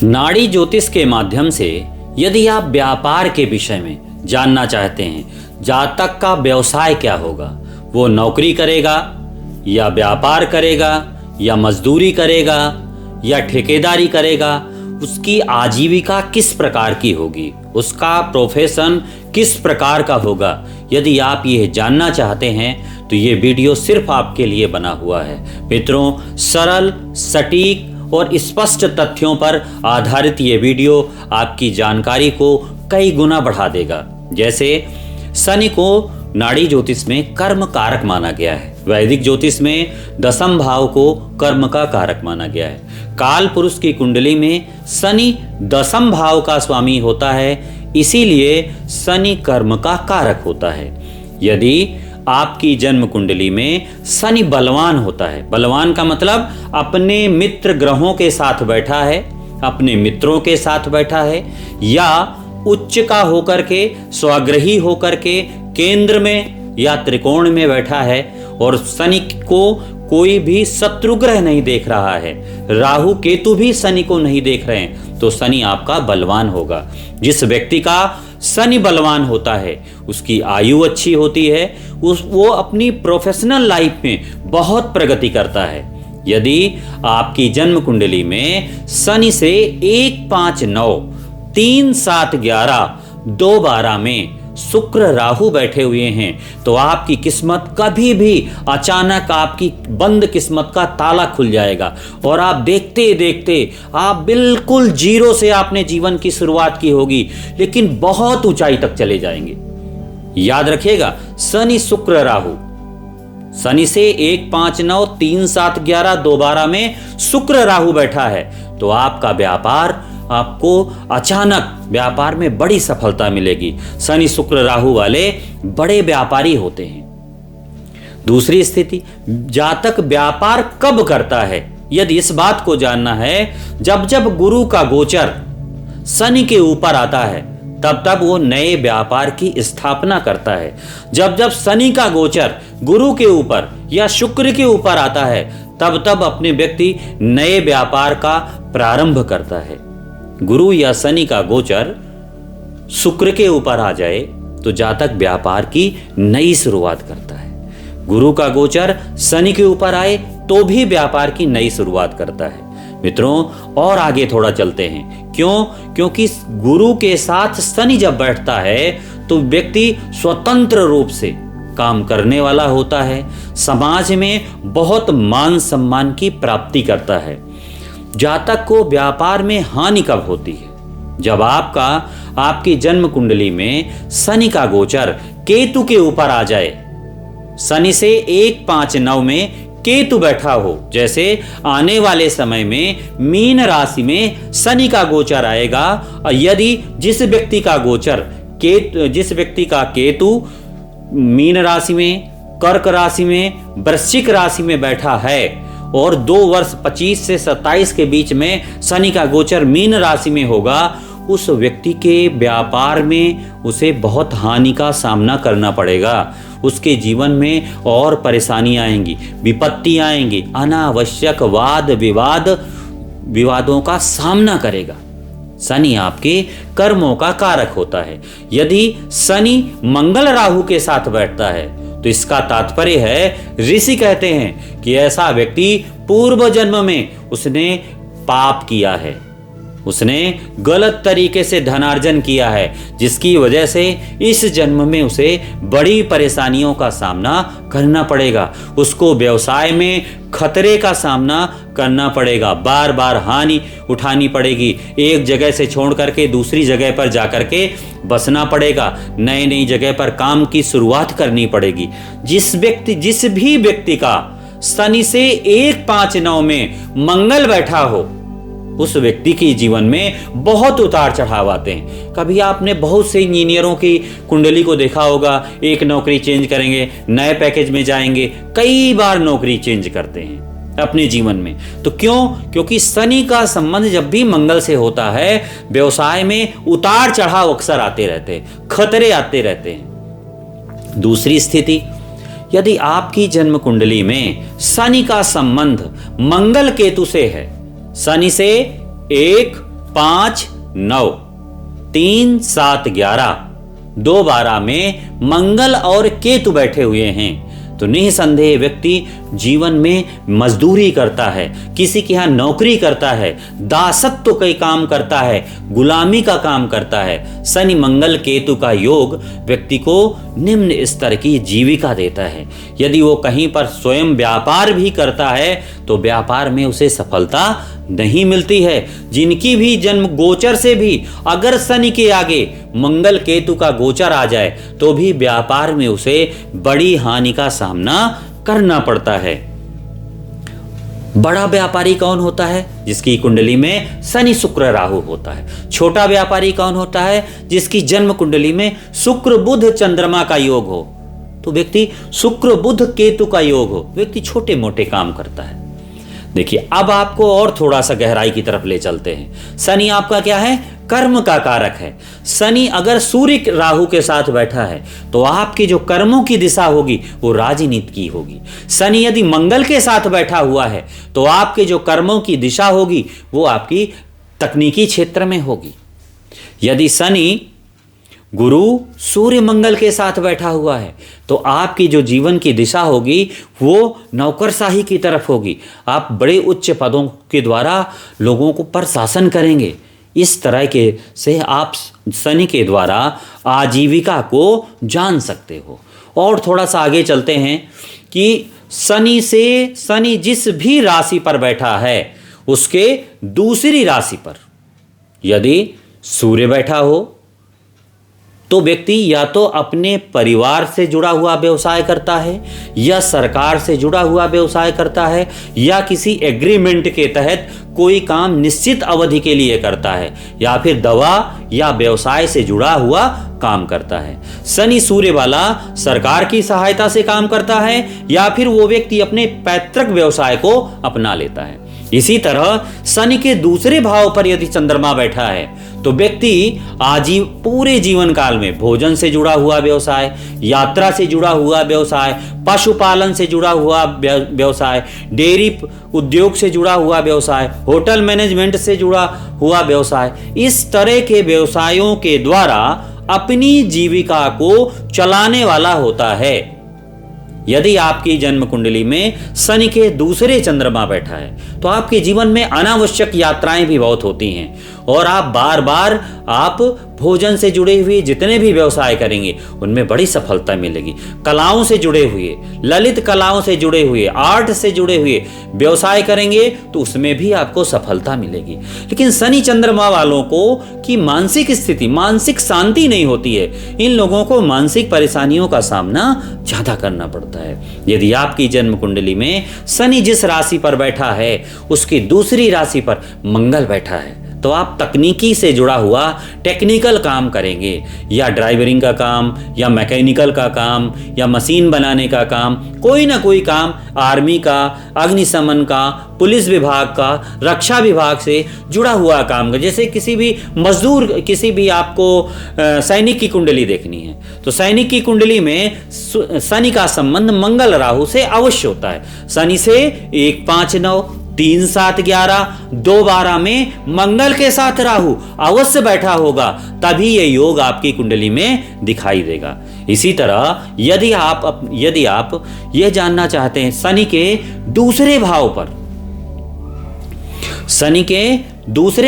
नाड़ी ज्योतिष के माध्यम से यदि आप व्यापार के विषय में जानना चाहते हैं, जातक का व्यवसाय क्या होगा, वो नौकरी करेगा या व्यापार करेगा या मजदूरी करेगा या ठेकेदारी करेगा, उसकी आजीविका किस प्रकार की होगी, उसका प्रोफेशन किस प्रकार का होगा, यदि आप ये जानना चाहते हैं तो ये वीडियो सिर्फ आपके लिए बना हुआ है। मित्रों, सरल, सटीक और स्पष्ट तथ्यों पर आधारित ये वीडियो आपकी जानकारी को कई गुना बढ़ा देगा। जैसे शनि को नाड़ी ज्योतिष में कर्म कारक माना गया है, वैदिक ज्योतिष में दशम भाव को कर्म का कारक माना गया है। काल पुरुष की कुंडली में शनि दशम भाव का स्वामी होता है, इसीलिए शनि कर्म का कारक होता है। यदि आपकी जन्म कुंडली में शनि बलवान होता है, बलवान का मतलब अपने मित्र ग्रहों के साथ बैठा है, अपने मित्रों के साथ बैठा है, या उच्च का होकर के, स्वग्रही होकर के केंद्र में या त्रिकोण में बैठा है और शनि को कोई भी शत्रु ग्रह नहीं देख रहा है, राहु केतु भी शनि को नहीं देख रहे हैं, तो शनि आपका बलवान होगा। जिस व्यक्ति का शनि बलवान होता है उसकी आयु अच्छी होती है, वो अपनी प्रोफेशनल लाइफ में बहुत प्रगति करता है। यदि आपकी जन्म कुंडली में शनि से 1, 5, 9, 3, 7, 11, 2, 12 में शुक्र राहु बैठे हुए हैं तो आपकी किस्मत कभी भी अचानक आपकी बंद किस्मत का ताला खुल जाएगा और आप देखते देखते आप बिल्कुल जीरो से आपने जीवन की शुरुआत की होगी, लेकिन बहुत ऊंचाई तक चले जाएंगे। याद रखिएगा, शनि शुक्र राहु, शनि से 1, 5, 9, 3, 7, 11, 2, 12 में शुक्र राहु बैठा है तो आपका व्यापार, आपको अचानक व्यापार में बड़ी सफलता मिलेगी। शनि शुक्र राहु वाले बड़े व्यापारी होते हैं। दूसरी स्थिति, जातक व्यापार कब करता है, यदि इस बात को जानना है, जब जब गुरु का गोचर शनि के ऊपर आता है तब तब वो नए व्यापार की स्थापना करता है। जब जब शनि का गोचर गुरु के ऊपर या शुक्र के ऊपर आता है तब तब अपने व्यक्ति नए व्यापार का प्रारंभ करता है। गुरु या शनि का गोचर शुक्र के ऊपर आ जाए तो जातक व्यापार की नई शुरुआत करता है। गुरु का गोचर शनि के ऊपर आए तो भी व्यापार की नई शुरुआत करता है। मित्रों, और आगे थोड़ा चलते हैं। क्यों? क्योंकि गुरु के साथ शनि जब बैठता है तो व्यक्ति स्वतंत्र रूप से काम करने वाला होता है, समाज में बहुत मान सम्मान की प्राप्ति करता है। जातक को व्यापार में हानि कब होती है? जब आपकी जन्म कुंडली में शनि का गोचर केतु के ऊपर आ जाए। शनि से 1, 5, 9 में केतु बैठा हो, जैसे आने वाले समय में मीन राशि में शनि का गोचर आएगा और यदि जिस व्यक्ति का केतु मीन राशि में, कर्क राशि में, वृश्चिक राशि में बैठा है और 2 वर्ष 25 से 27 के बीच में शनि का गोचर मीन राशि में होगा, उस व्यक्ति के व्यापार में उसे बहुत हानि का सामना करना पड़ेगा। उसके जीवन में और परेशानियां आएंगी, विपत्ति आएंगी, अनावश्यक वाद विवादों का सामना करेगा। शनि आपके कर्मों का कारक होता है। यदि शनि मंगल राहु के साथ बैठता है तो इसका तात्पर्य है, ऋषि कहते हैं कि ऐसा व्यक्ति पूर्व जन्म में उसने पाप किया है, उसने गलत तरीके से धनार्जन किया है, जिसकी वजह से इस जन्म में उसे बड़ी परेशानियों का सामना करना पड़ेगा। उसको व्यवसाय में खतरे का सामना करना पड़ेगा, बार बार हानि उठानी पड़ेगी, एक जगह से छोड़ करके दूसरी जगह पर जाकर के बसना पड़ेगा, नई जगह पर काम की शुरुआत करनी पड़ेगी। जिस भी व्यक्ति का शनि से 1, 5, 9 में मंगल बैठा हो, उस व्यक्ति के जीवन में बहुत उतार चढ़ाव आते हैं। कभी आपने बहुत से इंजीनियरों की कुंडली को देखा होगा, एक नौकरी चेंज करेंगे, नए पैकेज में जाएंगे, कई बार नौकरी चेंज करते हैं अपने जीवन में। तो क्यों? क्योंकि शनि का संबंध जब भी मंगल से होता है, व्यवसाय में उतार चढ़ाव अक्सर आते रहते हैं, खतरे आते रहते हैं। दूसरी स्थिति, यदि आपकी जन्म कुंडली में शनि का संबंध मंगल केतु से है, शनि से 1, 5, 9, 3, 7, 11, 2, 12 में मंगल और केतु बैठे हुए हैं, तो निसंदेह व्यक्ति जीवन में मजदूरी करता है, किसी के यहाँ नौकरी करता है, दासत्व का काम करता है, गुलामी का काम करता है। शनि मंगल केतु का योग व्यक्ति को निम्न स्तर की जीविका देता है। यदि वो कहीं पर स्वयं व्यापार भी करता है तो व्यापार में उसे सफलता नहीं मिलती है। जिनकी भी जन्म गोचर से भी अगर शनि के आगे मंगल केतु का गोचर आ जाए तो भी व्यापार में उसे बड़ी हानि का सामना करना पड़ता है। बड़ा व्यापारी कौन होता है? जिसकी कुंडली में शनि शुक्र राहु होता है। छोटा व्यापारी कौन होता है? जिसकी जन्म कुंडली में शुक्र बुध चंद्रमा का योग हो। तो व्यक्ति शुक्र बुध केतु का योग हो, व्यक्ति छोटे मोटे काम करता है। देखिए, अब आपको और थोड़ा सा गहराई की तरफ ले चलते हैं। शनि आपका क्या है? कर्म का कारक है। शनि अगर सूर्य राहु के साथ बैठा है तो आपकी जो कर्मों की दिशा होगी वो राजनीति की होगी। शनि यदि मंगल के साथ बैठा हुआ है तो आपके जो कर्मों की दिशा होगी वो आपकी तकनीकी क्षेत्र में होगी। यदि शनि गुरु सूर्य मंगल के साथ बैठा हुआ है तो आपकी जो जीवन की दिशा होगी वो नौकरशाही की तरफ होगी। आप बड़े उच्च पदों के द्वारा लोगों को पर शासन करेंगे। इस तरह के से आप शनि के द्वारा आजीविका को जान सकते हो। और थोड़ा सा आगे चलते हैं कि शनि जिस भी राशि पर बैठा है उसके दूसरी राशि पर यदि सूर्य बैठा हो तो व्यक्ति या तो अपने परिवार से जुड़ा हुआ व्यवसाय करता है या सरकार से जुड़ा हुआ व्यवसाय करता है या किसी एग्रीमेंट के तहत कोई काम निश्चित अवधि के लिए करता है या फिर दवा या व्यवसाय से जुड़ा हुआ काम करता है। शनि सूर्य वाला सरकार की सहायता से काम करता है या फिर वो व्यक्ति अपने पैतृक व्यवसाय को अपना लेता है। इसी तरह शनि के दूसरे भाव पर यदि चंद्रमा बैठा है तो व्यक्ति पूरे जीवन काल में भोजन से जुड़ा हुआ व्यवसाय, यात्रा से जुड़ा हुआ व्यवसाय, पशुपालन से जुड़ा हुआ व्यवसाय, डेयरी उद्योग से जुड़ा हुआ व्यवसाय, होटल मैनेजमेंट से जुड़ा हुआ व्यवसाय, इस तरह के व्यवसायों के द्वारा अपनी जीविका को चलाने वाला होता है। यदि आपकी जन्म कुंडली में शनि के दूसरे चंद्रमा बैठा है तो आपके जीवन में अनावश्यक यात्राएं भी बहुत होती हैं और आप बार बार भोजन से जुड़े हुए जितने भी व्यवसाय करेंगे उनमें बड़ी सफलता मिलेगी। कलाओं से जुड़े हुए, ललित कलाओं से जुड़े हुए, आर्ट से जुड़े हुए व्यवसाय करेंगे तो उसमें भी आपको सफलता मिलेगी। लेकिन शनि चंद्रमा वालों को की मानसिक स्थिति, मानसिक शांति नहीं होती है। इन लोगों को मानसिक परेशानियों का सामना ज्यादा करना पड़ता है। यदि आपकी जन्म कुंडली में शनि जिस राशि पर बैठा है उसकी दूसरी राशि पर मंगल बैठा है तो आप तकनीकी से जुड़ा हुआ टेक्निकल काम करेंगे, या ड्राइवरिंग का काम, या मैकेनिकल का काम, या मशीन बनाने का काम, कोई ना कोई काम, आर्मी का, अग्निशमन का, पुलिस विभाग का, रक्षा विभाग से जुड़ा हुआ काम का। जैसे किसी भी मजदूर, किसी भी आपको सैनिक की कुंडली देखनी है तो सैनिक की कुंडली में शनि का संबंध मंगल राहु से अवश्य होता है। शनि से 1, 5, 9, 3, 7, 11, 2, 12 में मंगल के साथ राहु अवश्य बैठा होगा, तभी ये योग आपकी कुंडली में दिखाई देगा। इसी तरह यदि आप यह जानना चाहते हैं शनि के दूसरे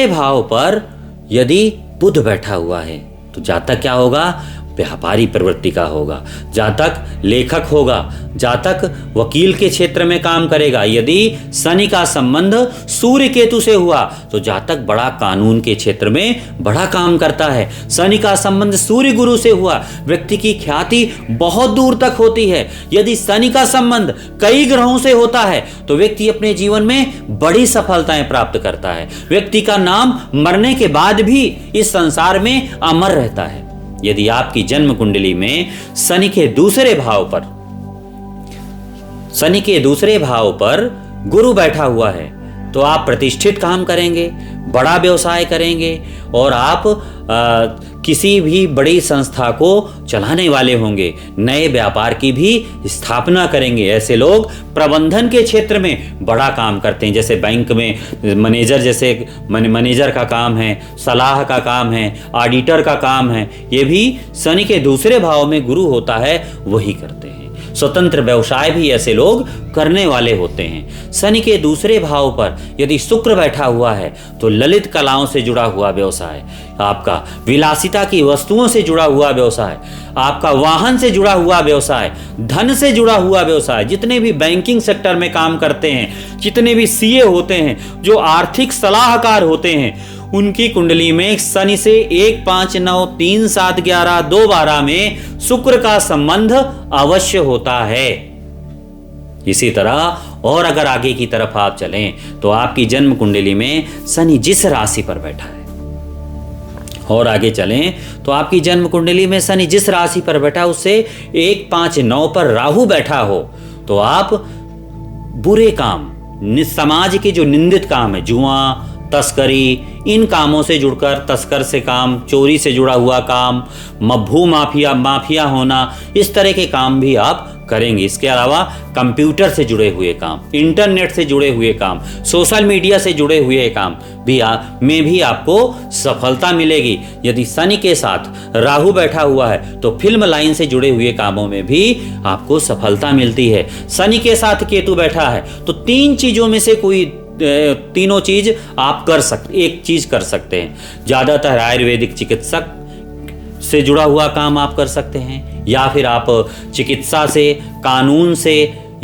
भाव पर यदि बुध बैठा हुआ है तो जातक क्या होगा? व्यापारी प्रवृत्ति का होगा, जातक लेखक होगा, जातक वकील के क्षेत्र में काम करेगा। यदि शनि का संबंध सूर्य केतु से हुआ तो जातक बड़ा कानून के क्षेत्र में बड़ा काम करता है। शनि का संबंध सूर्य गुरु से हुआ, व्यक्ति की ख्याति बहुत दूर तक होती है। यदि शनि का संबंध कई ग्रहों से होता है तो व्यक्ति अपने जीवन में बड़ी सफलताएं प्राप्त करता है। व्यक्ति का नाम मरने के बाद भी इस संसार में अमर रहता है। यदि आपकी जन्म कुंडली में शनि के दूसरे भाव पर गुरु बैठा हुआ है तो आप प्रतिष्ठित काम करेंगे, बड़ा व्यवसाय करेंगे और आप किसी भी बड़ी संस्था को चलाने वाले होंगे, नए व्यापार की भी स्थापना करेंगे। ऐसे लोग प्रबंधन के क्षेत्र में बड़ा काम करते हैं, जैसे बैंक में मैनेजर, जैसे मैनेजर का काम है, सलाह का काम है, ऑडिटर का काम है, ये भी शनि के दूसरे भाव में गुरु होता है, वही करते हैं। स्वतंत्र व्यवसाय भी ऐसे लोग करने वाले होते हैं। शनि के दूसरे भाव पर यदि शुक्र बैठा हुआ है तो ललित कलाओं से जुड़ा हुआ व्यवसाय, आपका विलासिता की वस्तुओं से जुड़ा हुआ व्यवसाय, आपका वाहन से जुड़ा हुआ व्यवसाय, धन से जुड़ा हुआ व्यवसाय, जितने भी बैंकिंग सेक्टर में काम करते हैं, जितने भी सीए होते हैं, जो आर्थिक सलाहकार होते हैं, उनकी कुंडली में शनि से 1, 5, 9, 3, 7, 11, 2, 12 में शुक्र का संबंध अवश्य होता है। इसी तरह और अगर आगे की तरफ आप चलें तो आपकी जन्म कुंडली में शनि जिस राशि पर बैठा है, और आगे चलें तो आपकी जन्म कुंडली में शनि जिस राशि पर बैठा है उससे 1, 5, 9 पर राहु बैठा हो तो आप बुरे काम, समाज के जो निंदित काम है, जुआ, तस्करी, इन कामों से जुड़कर, तस्कर से काम, चोरी से जुड़ा हुआ काम, भू माफिया होना, इस तरह के काम भी आप करेंगे। इसके अलावा कंप्यूटर से जुड़े हुए काम, इंटरनेट से जुड़े हुए काम, सोशल मीडिया से जुड़े हुए काम में भी आपको सफलता मिलेगी। यदि शनि के साथ राहु बैठा हुआ है तो फिल्म लाइन से जुड़े हुए कामों में भी आपको सफलता मिलती है। शनि के साथ केतु बैठा है तो 3 चीजों में से कोई तीनों चीज आप कर सकते, एक चीज कर सकते हैं। ज्यादातर आयुर्वेदिक चिकित्सक से जुड़ा हुआ काम आप कर सकते हैं, या फिर आप चिकित्सा से, कानून से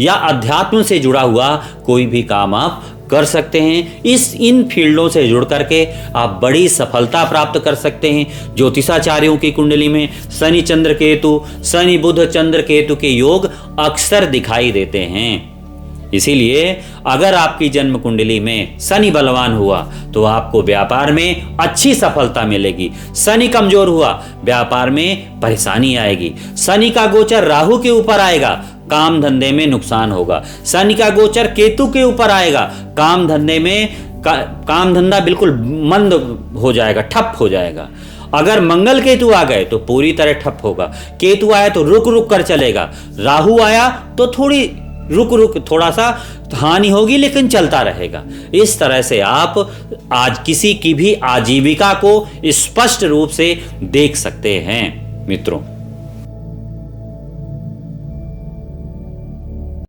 या अध्यात्म से जुड़ा हुआ कोई भी काम आप कर सकते हैं। इन फील्डों से जुड़ करके आप बड़ी सफलता प्राप्त कर सकते हैं। ज्योतिषाचार्यों की कुंडली में शनि चंद्र केतु, शनि बुध चंद्र केतु के योग अक्सर दिखाई देते हैं। इसीलिए अगर आपकी जन्म कुंडली में शनि बलवान हुआ तो आपको व्यापार में अच्छी सफलता मिलेगी। शनि कमजोर हुआ, व्यापार में परेशानी आएगी। शनि का गोचर राहु के ऊपर आएगा, काम धंधे में नुकसान होगा। शनि का गोचर केतु के ऊपर आएगा, काम धंधे में काम धंधा बिल्कुल मंद हो जाएगा, ठप हो जाएगा। अगर मंगल केतु आ गए तो पूरी तरह ठप होगा। केतु आया तो रुक रुक कर चलेगा, राहु आया तो थोड़ी रुक थोड़ा सा हानि होगी, लेकिन चलता रहेगा। इस तरह से आप आज किसी की भी आजीविका को स्पष्ट रूप से देख सकते हैं मित्रों।